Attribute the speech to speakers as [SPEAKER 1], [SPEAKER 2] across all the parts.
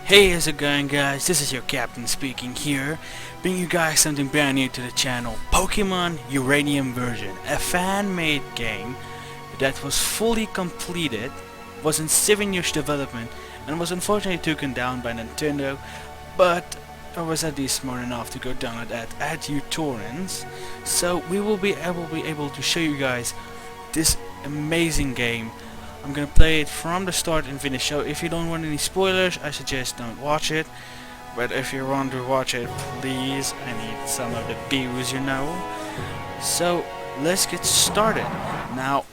[SPEAKER 1] Hey, how's it going, guys? This is your captain speaking here, bringing you guys something brand new to the channel, Pokemon Uranium version, a fan-made game that was fully completed, was in 7 years development, and was unfortunately taken down by Nintendo, but I was at least smart enough to go download that at uTorrents, so we will be able to show you guys this amazing game. I'm gonna play it from the start and finish, so if you don't want any spoilers, I suggest don't watch it. But if you want to watch it, please, I need some of the views, you know. So let's get started. Now,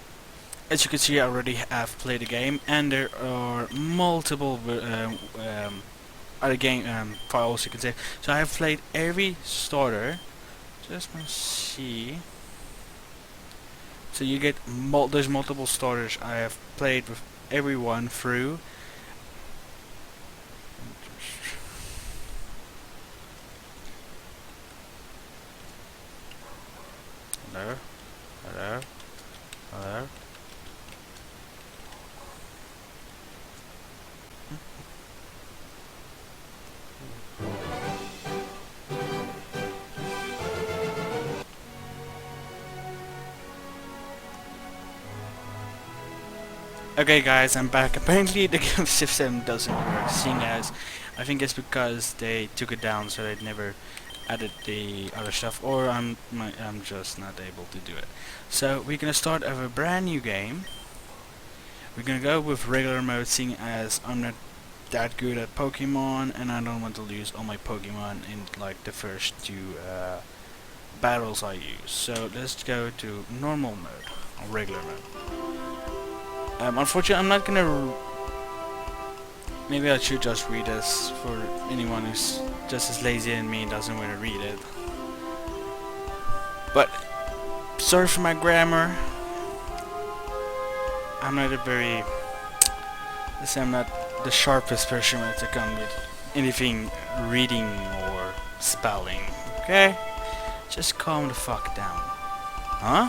[SPEAKER 1] as you can see, I already have played the game, and there are multiple other game files you can say. So I have played every starter. Just gonna see. So you get there's multiple starters. I have played with everyone through. Hello, hello, hello. Okay guys, I'm back. Apparently the game system doesn't work, seeing as I think it's because they took it down, so they never added the other stuff, or I'm just not able to do it. So we're gonna start a brand new game. We're gonna go with regular mode, seeing as I'm not that good at Pokemon and I don't want to lose all my Pokemon in like the first two battles I use. So let's go to normal mode, or regular mode. Unfortunately, I'm not gonna. Maybe I should just read this for anyone who's just as lazy as me and doesn't want to read it. But sorry for my grammar. I'm not a very. Let's say I'm not the sharpest person when it comes with anything reading or spelling. Okay, just calm the fuck down. Huh?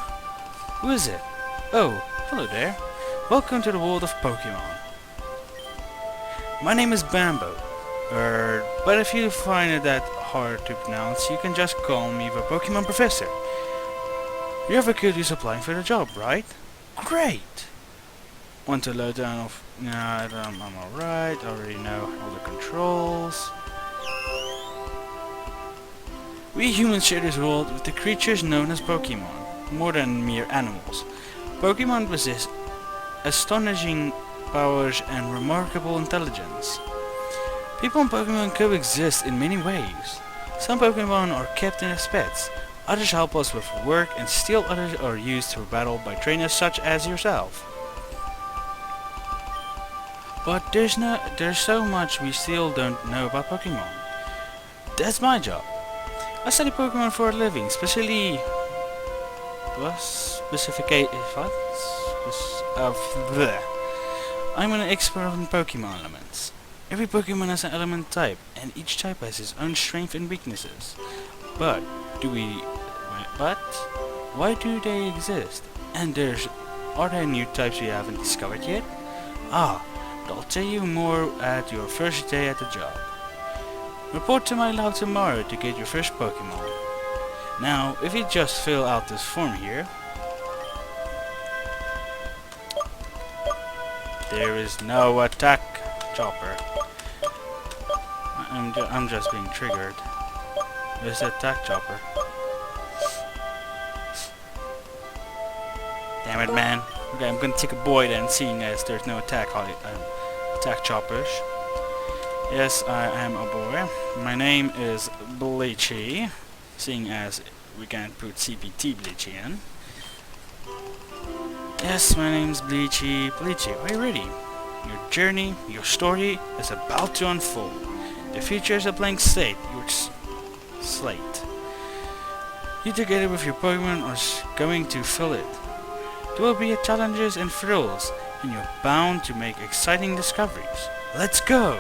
[SPEAKER 1] Who is it? Oh, hello there. Welcome to the world of Pokemon. My name is Bambo, but if you find it that hard to pronounce, you can just call me the Pokemon Professor. You have a kid who's applying for the job, right? Great! Want to load down of... Nah, I'm alright, I already know all the controls. We humans share this world with the creatures known as Pokemon, more than mere animals. Pokemon possess astonishing powers and remarkable intelligence. People and Pokemon coexist in many ways. Some Pokemon are kept in as pets, others help us with work, and still others are used for battle by trainers such as yourself. But there's so much we still don't know about Pokemon. That's my job. I study Pokemon for a living, specifically I'm an expert in Pokemon elements. Every Pokemon has an element type, and each type has its own strengths and weaknesses. But why do they exist? And are there new types we haven't discovered yet? But I'll tell you more at your first day at the job. Report to my lab tomorrow to get your first Pokemon. Now, if you just fill out this form here. There is no attack, Chopper. I'm just being triggered. There's an attack, Chopper. Damn it, man. Okay, I'm gonna take a boy then, seeing as there's no attack choppers. Yes, I am a boy. My name is Bleachy, seeing as we can't put CPT Bleachy in. Yes, my name's Bleachy. Bleachy, are you ready? Your journey, your story is about to unfold. The future is a blank slate. You together with your Pokemon are going to fill it. There will be challenges and thrills, and you're bound to make exciting discoveries. Let's go!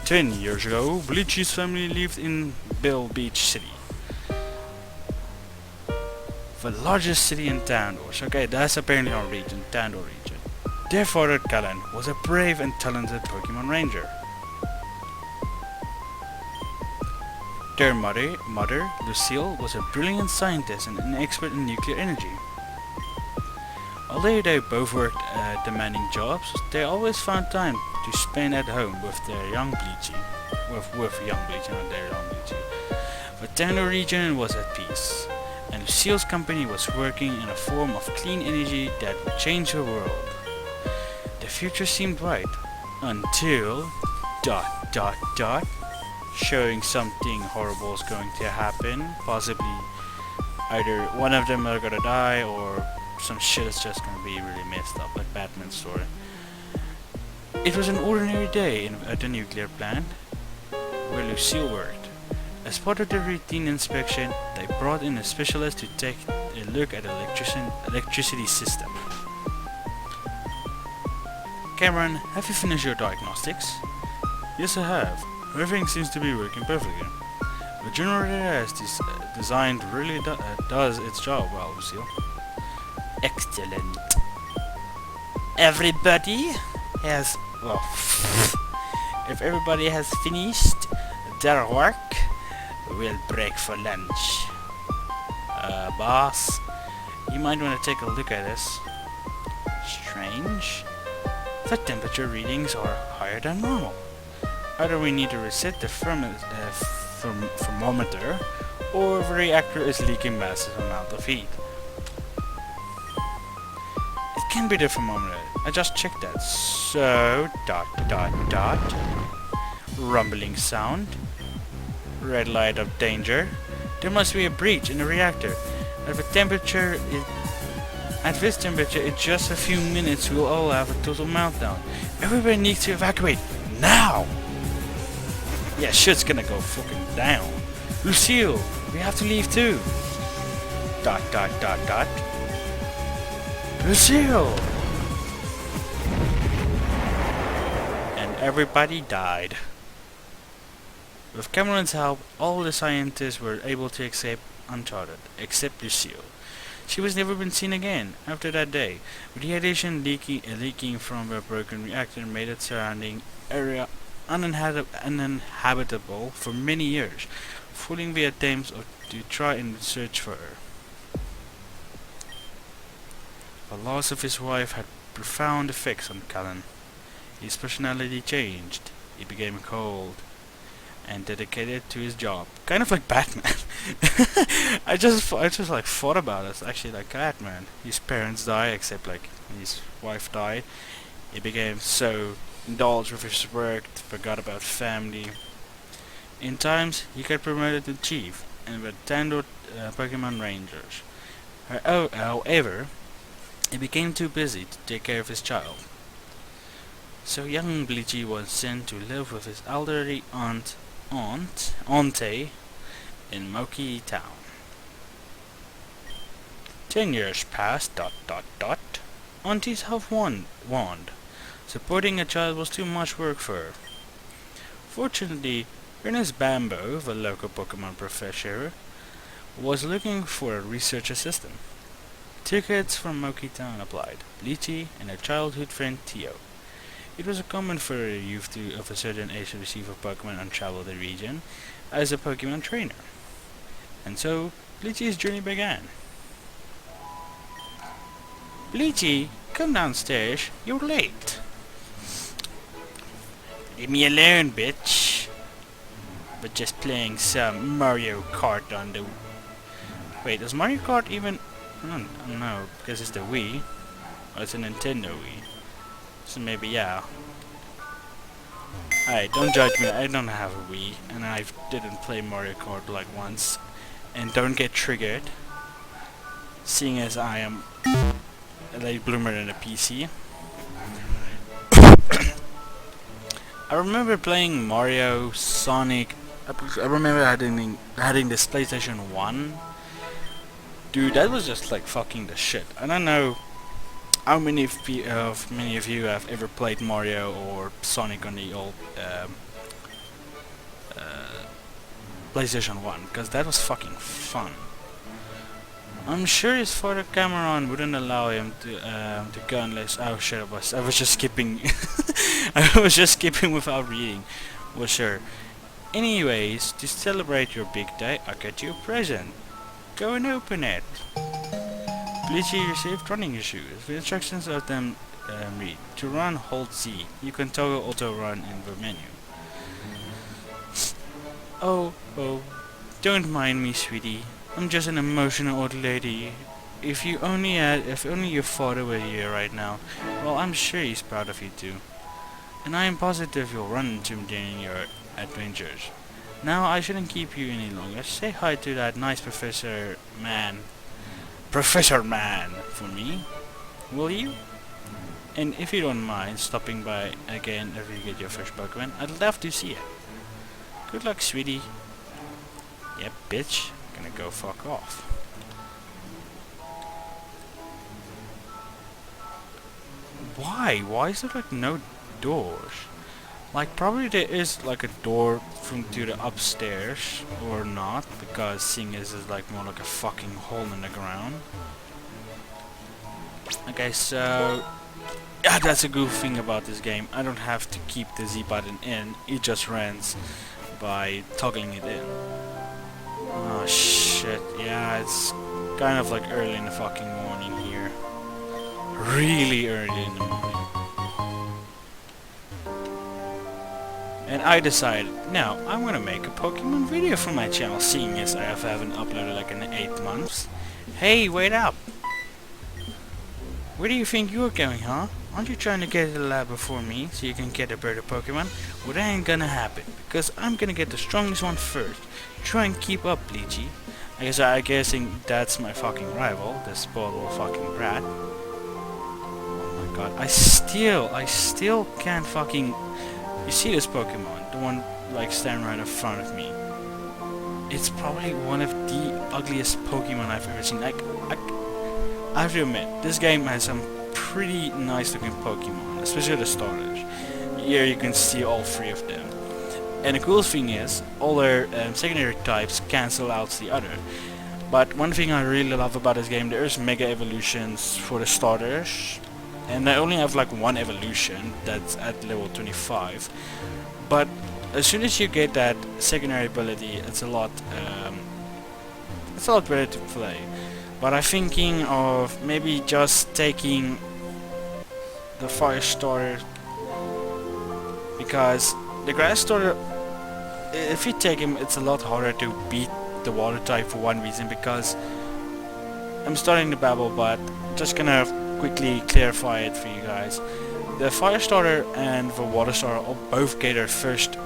[SPEAKER 1] 10 years ago, Bleachy's family lived in Bill Beach City, the largest city in Tandor. Okay, that's apparently our region, Tandor region. Their father, Callan, was a brave and talented Pokemon Ranger. Their mother, Lucille, was a brilliant scientist and an expert in nuclear energy. Although they both worked demanding jobs, they always found time to spend at home with their young Bleachy. With young Bleachy, not their young Bleachy. The Tando region was at peace, and Lucille's company was working in a form of clean energy that would change the world. The future seemed bright, until... showing something horrible is going to happen. Possibly either one of them are gonna die, or some shit is just gonna be really messed up, like Batman's story. It was an ordinary day at the nuclear plant where Lucille worked. As part of the routine inspection, they brought in a specialist to take a look at the electricity system. Cameron, have you finished your diagnostics? Yes, I have. Everything seems to be working perfectly. The generator as designed really does its job well, Lucille. Excellent. Everybody has... well... if everybody has finished their work, we'll break for lunch. Boss, you might want to take a look at this. Strange. The temperature readings are higher than normal. Either we need to reset the thermometer, or the reactor is leaking massive amount of heat. It can be the thermometer. I just checked that. So... rumbling sound. Red light of danger. There must be a breach in the reactor. At this temperature, in just a few minutes, we'll all have a total meltdown. Everybody needs to evacuate now. Yeah, shit's gonna go fucking down. Lucille, we have to leave too. Lucille. And everybody died. With Cameron's help, all the scientists were able to escape uncharted, except Lucille. She was never been seen again after that day. Radiation leaking from the broken reactor made its surrounding area uninhabitable for many years, fooling the attempts to try and search for her. The loss of his wife had profound effects on Callan. His personality changed. He became cold and dedicated to his job, kind of like Batman. I just like thought about it. It's actually like Batman. His parents died, except like his wife died. He became so indulged with his work, forgot about family. In times, he got promoted to chief and were Tando Pokemon Rangers. However, he became too busy to take care of his child. So young Bleachy was sent to live with his elderly auntie in Moki Town. 10 years passed. Aunties have warned. Supporting a child was too much work for her. Fortunately, Ernest Bambo, the local Pokemon professor, was looking for a research assistant. 2 kids from Moki Town applied, Bleachy and her childhood friend Tio. It was common for a youth of a certain age to receive a Pokemon and travel the region as a Pokemon trainer. And so, Bleachy's journey began. Bleachy, come downstairs, you're late. Leave me alone, bitch. But just playing some Mario Kart on the... Wait, is Mario Kart even... No, because it's the Wii. Oh, it's a Nintendo Wii. So maybe, yeah. Alright, don't judge me, I don't have a Wii, and I didn't play Mario Kart like once. And don't get triggered, seeing as I am a late bloomer in a PC. I remember playing Mario, Sonic. I remember having this PlayStation 1. Dude, that was just like fucking the shit. I don't know how many of you have ever played Mario or Sonic on the old PlayStation 1, because that was fucking fun. I'm sure his father Cameron wouldn't allow him to go unless. Oh shit! I was just skipping. I was just skipping without reading. Well, sure. Anyways, to celebrate your big day, I got you a present. Go and open it. Please you received running shoes. The instructions of them read: to run, hold Z. You can toggle auto run in the menu. Oh, don't mind me, sweetie. I'm just an emotional old lady. If only your father were here right now. Well, I'm sure he's proud of you too. And I am positive you'll run into him during your adventures. Now I shouldn't keep you any longer. Say hi to that nice Professor Man. Professor Man for me, will you? And if you don't mind stopping by again if you get your first Pokemon, I'd love to see it. Good luck, sweetie. Yep, bitch. Gonna go fuck off. Why? Why is there like no doors? Like probably there is like a door from to the upstairs or not, because seeing as it's like more like a fucking hole in the ground. Okay, so yeah, that's a good thing about this game. I don't have to keep the Z button in, it just runs by toggling it in. Oh shit, yeah, it's kind of like early in the fucking morning here. Really early in the morning. And I decided, now I'm gonna make a Pokemon video for my channel, seeing as I haven't uploaded like in 8 months. Hey, wait up! Where do you think you're going, huh? Aren't you trying to get to the lab before me, so you can get a better Pokemon? Well, that ain't gonna happen, because I'm gonna get the strongest one first. Try and keep up, Bleachy. I'm guessing that's my fucking rival, this spoiled little fucking brat. Oh my god, I still can't fucking... You see this Pokemon, the one like standing right in front of me. It's probably one of the ugliest Pokemon I've ever seen. Like, I have to admit, this game has some pretty nice looking Pokemon, especially the starters. Here you can see all 3 of them. And the cool thing is, all their secondary types cancel out the other. But one thing I really love about this game, there's Mega Evolutions for the starters. And I only have like 1 evolution, that's at level 25. But as soon as you get that secondary ability, it's a lot better to play. But I'm thinking of maybe just taking the fire starter, because the grass starter, if you take him, it's a lot harder to beat the water type for one reason, because I'm starting to babble, but just gonna quickly clarify it for you guys. The fire starter and the water starter both get their first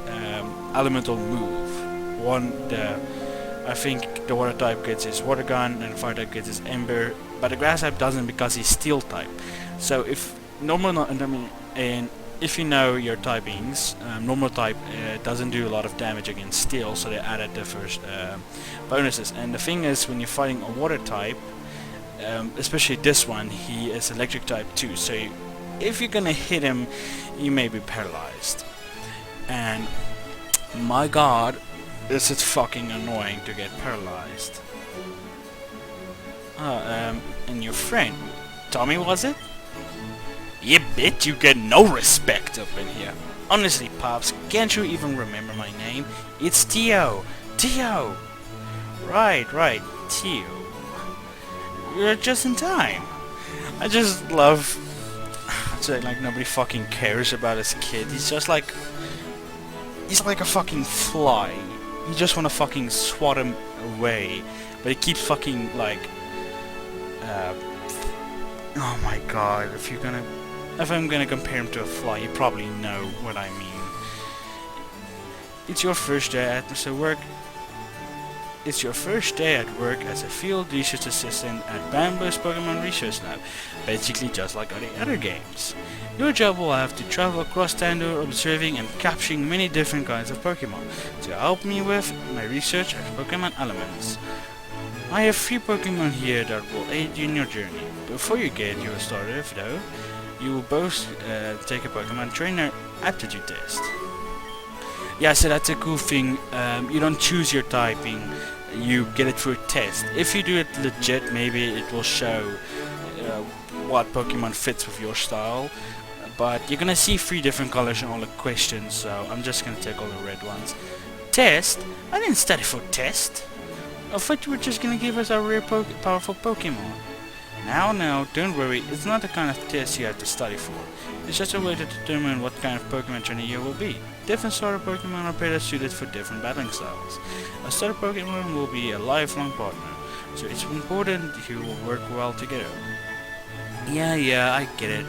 [SPEAKER 1] elemental move. I think the water type gets his water gun and the fire type gets his ember, but the grass type doesn't because he's steel type. So if if you know your typings, normal type doesn't do a lot of damage against steel, so they added the first bonuses. And the thing is, when you're fighting a water type, especially this one, he is electric type too, so if you're gonna hit him, you may be paralyzed. And my god, this is fucking annoying to get paralyzed. And your friend, Tommy, was it? Yeah, bitch, you get no respect up in here. Honestly, Pops, can't you even remember my name? It's Tio. Tio! Right, Tio. You're just in time. I just love... like nobody fucking cares about his kid. He's like a fucking fly. You just wanna fucking swat him away. But he keeps fucking like... oh my god, if I'm gonna compare him to a fly, you probably know what I mean. It's your first day at work. It's your first day at work as a field research assistant at Bamboo's Pokemon Research Lab, basically just like all the other games. Your job will have to travel across Tandor, observing and capturing many different kinds of Pokemon to help me with my research of Pokemon elements. I have 3 Pokemon here that will aid you in your journey. Before you get your starter though, you will both take a Pokemon Trainer aptitude test. Yeah, so that's a cool thing. You don't choose your typing. you get it through a test. If you do it legit, maybe it will show what Pokemon fits with your style. But you're gonna see 3 different colors in all the questions, so I'm just gonna take all the red ones. Test? I didn't study for test. I thought you were just gonna give us our rare powerful Pokemon. Now, don't worry, it's not the kind of test you have to study for. It's just a way to determine what kind of Pokemon trainer you will be. Different starter Pokemon are better suited for different battling styles. A starter Pokemon will be a lifelong partner, so it's important you will work well together. Yeah, I get it.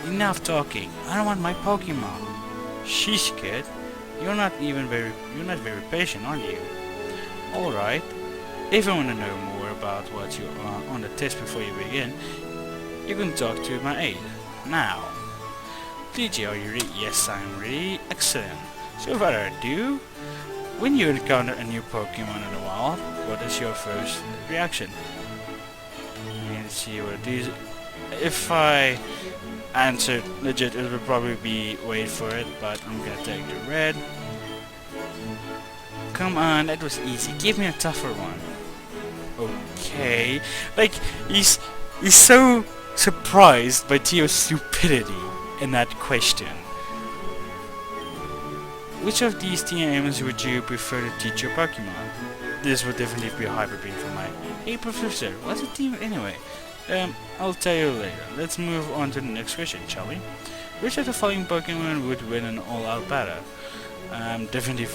[SPEAKER 1] Enough talking. I don't want my Pokemon. Sheesh, kid. You're not very patient, aren't you? Alright. If you want to know more about what you are on the test before you begin, you can talk to my aide. Now. DJ, are you ready? Yes, I'm ready. Excellent. So without further ado, when you encounter a new Pokemon in the wild, what is your first reaction? Let's see what these. If I answered legit, it would probably be wait for it, but I'm gonna take the red. Come on, that was easy. Give me a tougher one. Okay, like he's so surprised by Tio's stupidity in that question. Which of these TMs would you prefer to teach your Pokemon? This would definitely be a Hyper Beam for my. Hey Professor, what's a team anyway? I'll tell you later. Let's move on to the next question, shall we? Which of the following Pokemon would win an all-out battle? Definitely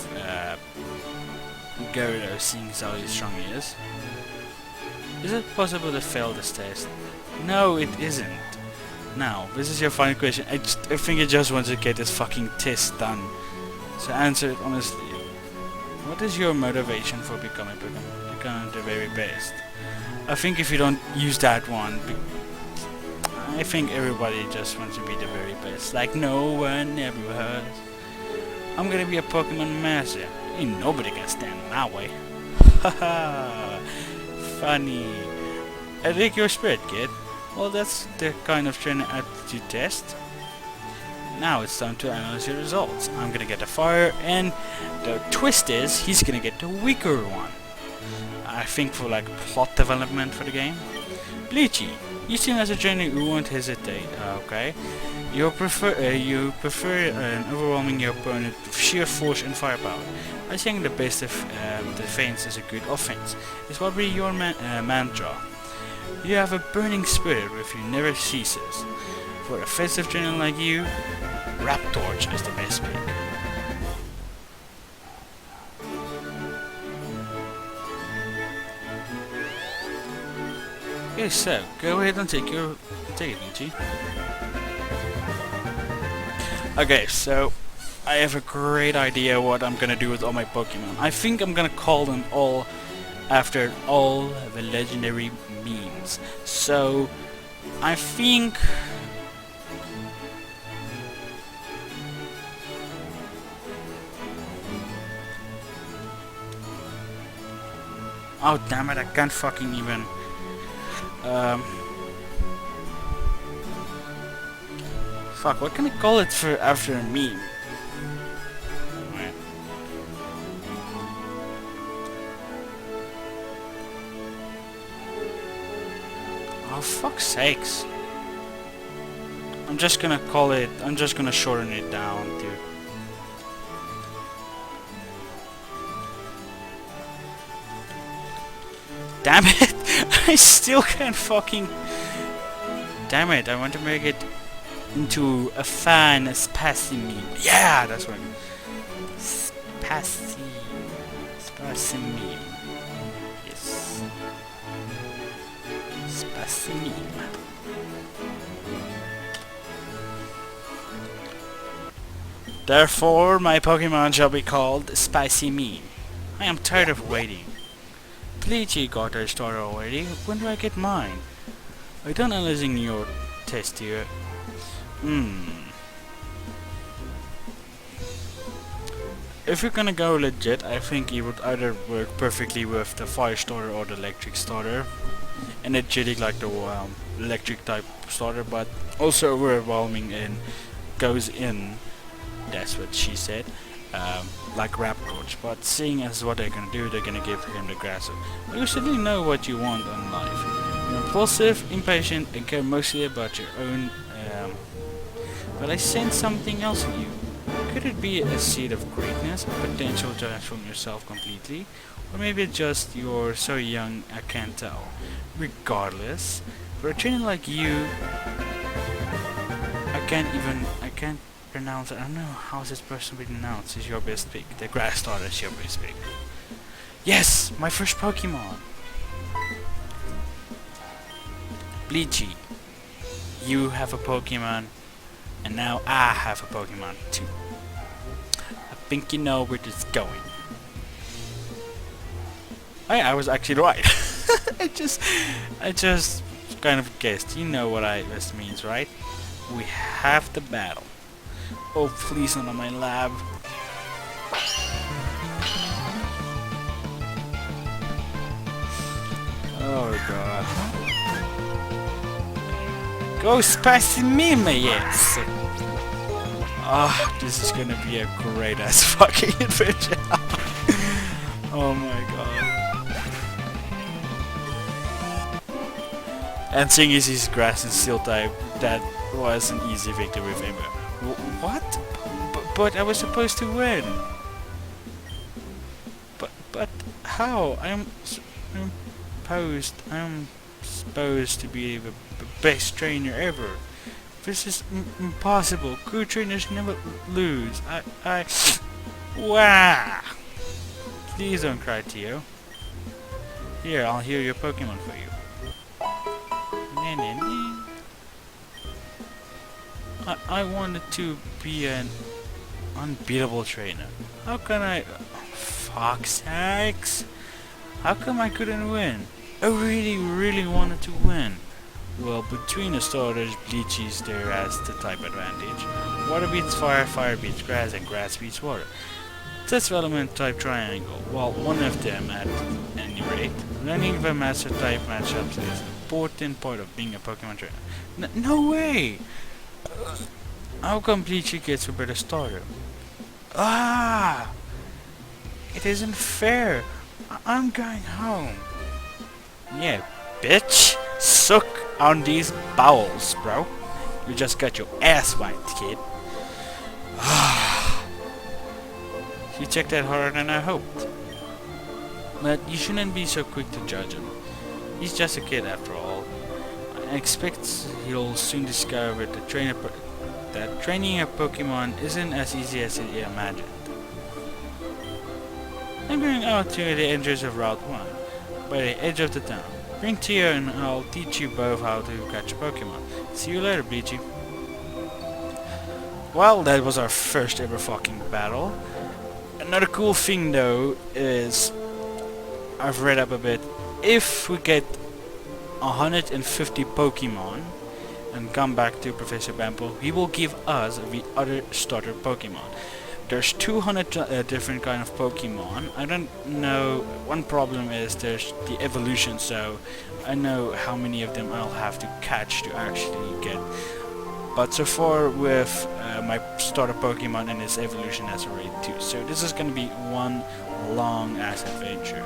[SPEAKER 1] Gyarados, seeing as how strong he is. Is it possible to fail this test? No, it isn't. Now, this is your final question. I think you just want to get this fucking test done. So answer it honestly. What is your motivation for becoming the very best? I think if you don't use that one, I think everybody just wants to be the very best. Like no one ever has. I'm gonna be a Pokemon master. Ain't nobody can stand in my way. Haha. Funny. I dig your spirit, kid. Well, that's the kind of trainer aptitude test. Now it's time to analyze your results. I'm gonna get the fire, and the twist is he's gonna get the weaker one. I think for like plot development for the game. Bleachy, you seem as a trainer who won't hesitate. Okay, you prefer overwhelming your opponent with sheer force and firepower. I think the best of defense is a good offense. It's probably your mantra. You have a burning spirit with you never ceases. For a offensive trainer like you, Raptorch is the best pick. Okay, so go ahead and take it, Nietzsche. Okay, so I have a great idea what I'm gonna do with all my Pokemon. I think I'm gonna call them all after all the legendary memes. So I think oh damn it, I can't fucking even fuck, what can I call it for after a meme? Right. Oh fuck's sakes. I'm just gonna shorten it down to damn it! I still can't fucking damn it, I want to make it into a fan spicy meme. Yeah, that's what spicy meme. Yes. Spicy meme. Therefore, my Pokemon shall be called Spicy Meme. I am tired of waiting. Bleachy got her starter already. When do I get mine? I done analyzing your test here. If you're gonna go legit, I think it would either work perfectly with the fire starter or the electric starter. Energetic like the electric type starter, but also overwhelming and goes in. That's what she said. like Raptorch, but seeing as what they're gonna do, they're gonna give him the grass. You certainly know what you want in life. You're impulsive, impatient, and care mostly about your own. But I sense something else in you. Could it be a seed of greatness, a potential to transform yourself completely? Or maybe it's just you're so young, I can't tell. Regardless, for a trainer like you, I can't pronounce it. I don't know how is this person pronounced. Is your best pick. The grass starter is your best pick. Yes, my first Pokemon. Bleachy. You have a Pokemon, and now I have a Pokemon too. I think you know where this is going. I was actually right. I just kind of guessed. You know what this means, right? We have the battle. Oh, please not on my lab. Oh god. Go spicy me, my yes! Ah, this is gonna be a great ass fucking adventure. Oh my god. And seeing as he's grass and steel type, that was an easy victory with him. What? But I was supposed to win. But how? I'm supposed to be the best trainer ever. This is impossible. Good trainers never lose. Wow. Please don't cry, Tio. Here, I'll heal your Pokemon for you. I wanted to be an unbeatable trainer. How can I... fuck's sakes. How come I couldn't win? I really wanted to win. Well, between the starters, Bleachies there has the type advantage. Water beats fire, fire beats grass, and grass beats water. That's element type triangle. Well, one of them at any rate. Learning the master type matchups is an important part of being a Pokemon trainer. No way! How come Bleachy gets a better starter? Ah! It isn't fair. I'm going home. Yeah, bitch. Suck on these bowels, bro. You just got your ass wiped, kid. You checked that harder than I hoped. But you shouldn't be so quick to judge him. He's just a kid after all. I expect he'll soon discover that training a Pokemon isn't as easy as he imagined. I'm going out to the edges of Route 1, by the edge of the town. Bring Tio and I'll teach you both how to catch a Pokemon. See you later, Bleachy. Well, that was our first ever fucking battle. Another cool thing though is, I've read up a bit, if we get 150 Pokemon and come back to Professor Bample, he will give us the other starter Pokemon. There's 200 different kind of Pokemon. I don't know, one problem is there's the evolution, so I know how many of them I'll have to catch to actually get. But so far with my starter Pokemon and its evolution has already 2. So this is gonna be one long ass adventure.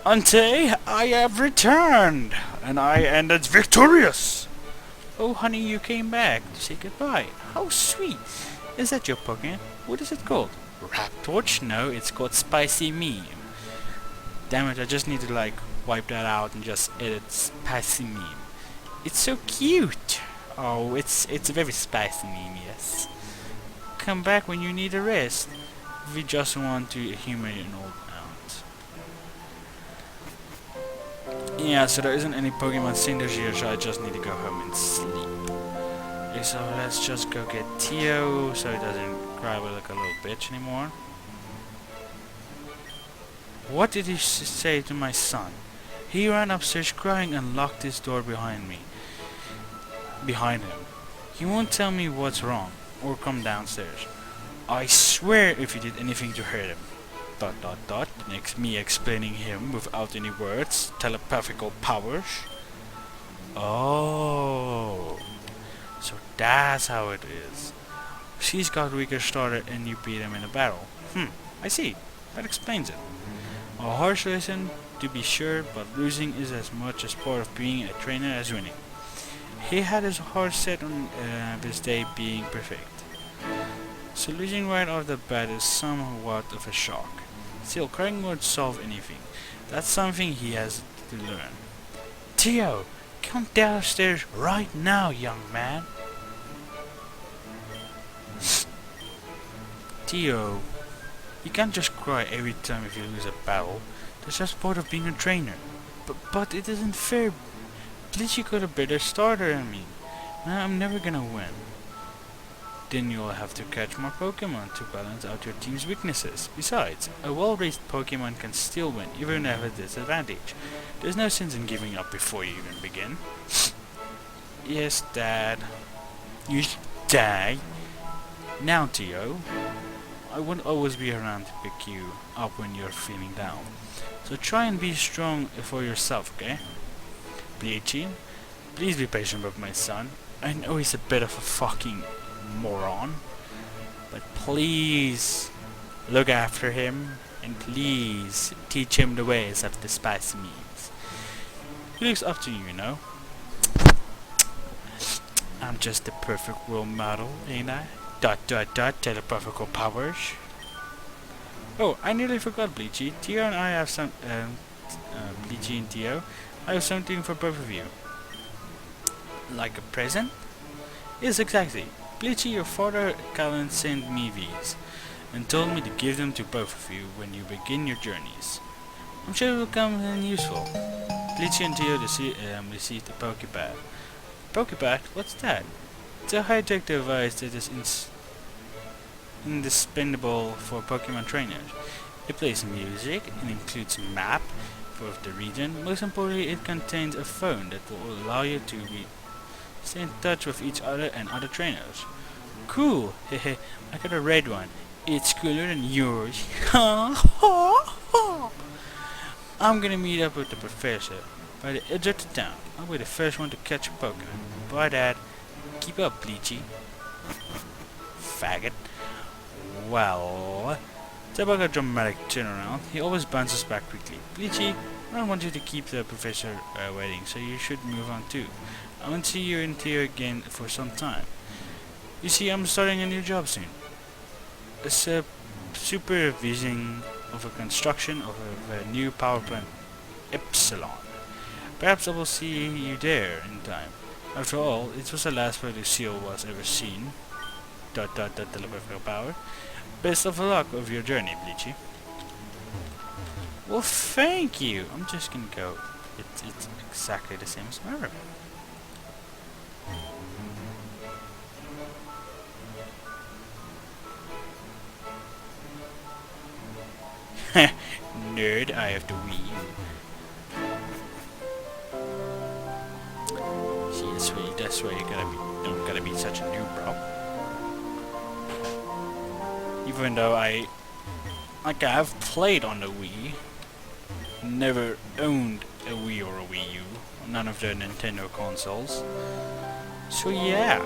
[SPEAKER 1] Ante, I have returned, and I ended victorious. Oh honey, you came back to say goodbye. How sweet. Is that your Pokemon? What is it called? Raptorch? No, it's called Spicy Meme. Damn it, I just need to like wipe that out and just edit Spicy Meme. It's so cute. Oh, it's a very spicy meme, yes. Come back when you need a rest. We just want to humor an old aunt. Yeah, so there isn't any Pokemon Cinders here, so I just need to go home and sleep. Okay, so let's just go get Tio, so he doesn't cry like a little bitch anymore. What did he say to my son? He ran upstairs crying and locked his door behind him. He won't tell me what's wrong, or come downstairs. I swear if you did anything to hurt him. ... Next me explaining him without any words, telepathical powers. Oh, so that's how it is. Perhaps he's got weaker starter and you beat him in a battle. I see. That explains it. A harsh lesson, to be sure, but losing is as much a part of being a trainer as winning. He had his heart set on this day being perfect. So losing right off the bat is somewhat of a shock. Still, crying won't solve anything. That's something he has to learn. Theo, come downstairs right now, young man. Theo, you can't just cry every time if you lose a battle. That's just part of being a trainer. But it isn't fair. Bleachy got a better starter than me. Now I'm never gonna win. Then you'll have to catch more Pokemon to balance out your team's weaknesses. Besides, a well-raised Pokemon can still win, even at a disadvantage. There's no sense in giving up before you even begin. Yes, Dad. You should die. Now, Theo, I won't always be around to pick you up when you're feeling down. So try and be strong for yourself, okay? Bleachy, please be patient with my son. I know he's a bit of a fucking moron, but please look after him and please teach him the ways of the spicy means. He looks up to you, you know. I'm just the perfect role model, ain't I? ... telepathical powers. Oh, I nearly forgot, Bleachy. Theo and I have some Bleachy and Theo, I have something for both of you. Like a present? Yes, exactly. Bleachy, your father Callan sent me these and told me to give them to both of you when you begin your journeys. I'm sure it will come in useful. Bleachy and Theo received a Pokepad. Pokepad? What's that? It's a high-tech device that is indispensable for Pokemon trainers. It plays music, it includes a map for the region. Most importantly, it contains a phone that will allow you to stay in touch with each other and other trainers. Cool! Hehe, I got a red one. It's cooler than yours. I'm gonna meet up with the professor by the edge of the town. I'll be the first one to catch a Pokemon. Bye, Dad. Keep up, Bleachy. Faggot. Well, it's about a dramatic turnaround. He always bounces back quickly. Bleachy, I don't want you to keep the professor waiting, so you should move on too. I won't see you in Theo again for some time. You see, I'm starting a new job soon. It's a supervising of a construction of a new power plant, Epsilon. Perhaps I will see you there in time. After all, it was the last where Lucille was ever seen. ... telepathical power. Best of luck of your journey, Bleachy. Well, thank you. I'm just gonna go. It's exactly the same as my room. Nerd, I have the Wii U. See, that's why you don't gotta be such a noob, bro. Even though I have played on the Wii, never owned a Wii or a Wii U, none of the Nintendo consoles. So yeah.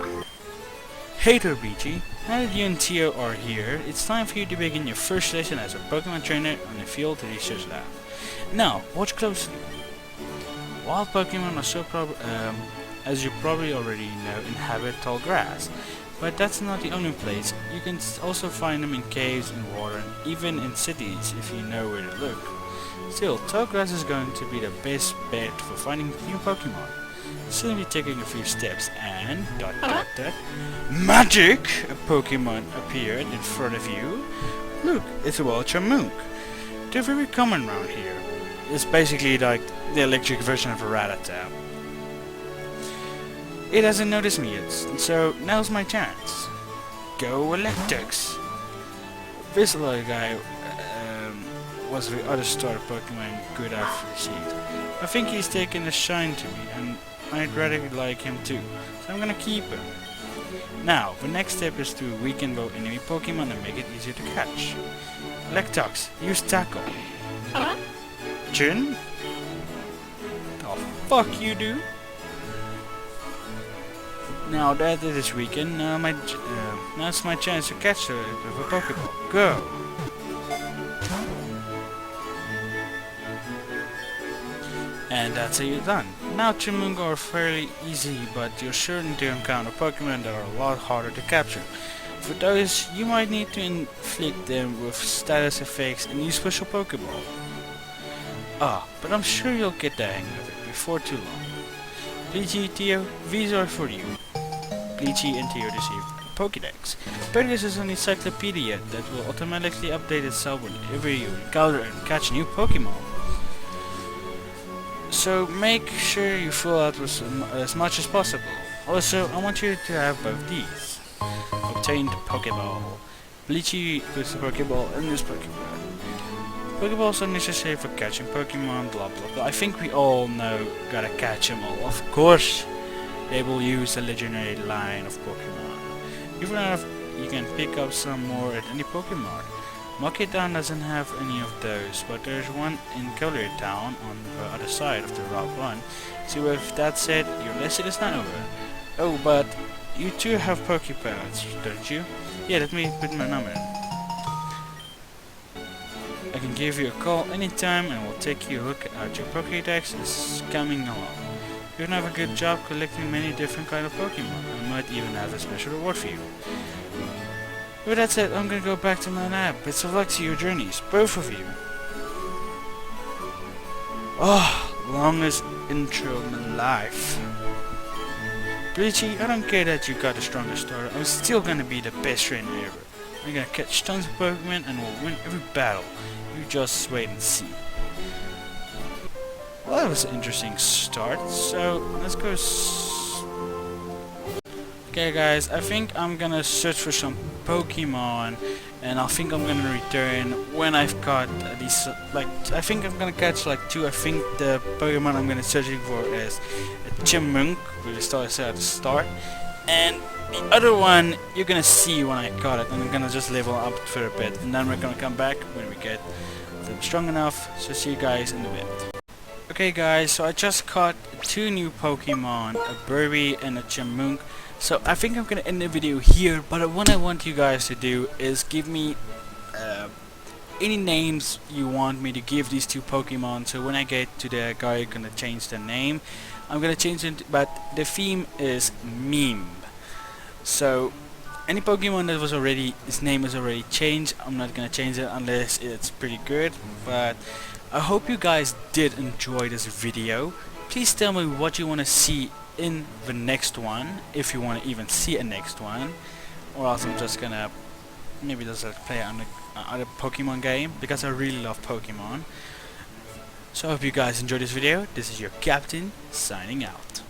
[SPEAKER 1] Hey there, Bleachy. Now that you and Theo are here, it's time for you to begin your first lesson as a Pokemon trainer on the field research lab. Now, watch closely. Wild Pokemon are so as you probably already know, inhabit tall grass. But that's not the only place. You can also find them in caves, in water, and even in cities if you know where to look. Still, tall grass is going to be the best bet for finding new Pokemon. Soon be taking a few steps and ... Magic! A Pokemon appeared in front of you. Look, it's a wild Charmunk. They're very common around here. It's basically like the electric version of a Rattata. It hasn't noticed me yet, so now's my chance. Go Electrix! This little guy was the other starter Pokemon good I've received. I think he's taken a shine to me, and I'd rather like him too, so I'm gonna keep him. Now, the next step is to weaken the enemy Pokemon and make it easier to catch. Electox, use Tackle. Jin? The fuck you do? Now that it is weekend, now's my chance to catch it with a Pokeball. Go! And that's how you're done. Now Chimunga are fairly easy, but you're certain to encounter Pokemon that are a lot harder to capture. For those, you might need to inflict them with status effects and use special Pokeball. But I'm sure you'll get the hang of it before too long. Bleachy, Theo, these are for you. Bleachy and Theo receive Pokédex. Pokédex is an encyclopedia that will automatically update itself whenever you encounter and catch new Pokemon. So make sure you fill out with as much as possible. Also, I want you to have both these. Obtain the Pokeball. Bleachy puts the Pokeball in this Pokeball. Pokeballs are necessary for catching Pokemon, blah blah blah. I think we all know gotta catch them all. Of course, they will use the legendary line of Pokemon. Even if you can pick up some more at any Pokemon. Town doesn't have any of those, but there's one in Town on the other side of the Route 1. So with that said, your lesson is not over. Oh, but you too have Pokepads, don't you? Yeah, let me put my number in. I can give you a call anytime and we'll take you a look at your Pokédex is coming along. You're gonna have a good job collecting many different kind of Pokemon. I might even have a special reward for you. With that said, I'm gonna go back to my lab. Best of luck to your journeys, both of you. Longest intro of my life. Bleachy, I don't care that you got the strongest starter. I'm still gonna be the best trainer ever. I'm gonna catch tons of Pokemon and we'll win every battle. You just wait and see. Well, that was an interesting start. So let's go. Okay guys, I think I'm gonna search for some Pokemon and I think I'm gonna return when I've caught these, I think I'm gonna catch like 2. I think the Pokemon I'm gonna searching for is a Chimunk, which I said at the start, and the other one you're gonna see when I caught it, and I'm gonna just level up for a bit and then we're gonna come back when we get them strong enough. So see you guys in a bit. Okay guys, so I just caught 2 new Pokemon, a Burby and a Chimunk. So I think I'm gonna end the video here, but what I want you guys to do is give me any names you want me to give these 2 Pokemon. So when I get to the guy, I'm gonna change the name. I'm gonna change it, but the theme is meme. So any Pokemon that was already, his name is already changed, I'm not gonna change it unless it's pretty good. But I hope you guys did enjoy this video. Please tell me what you want to see in the next one, if you want to even see a next one, or else I'm just gonna maybe just play on other Pokemon game, because I really love Pokemon. So I hope you guys enjoyed this video. This is your captain signing out.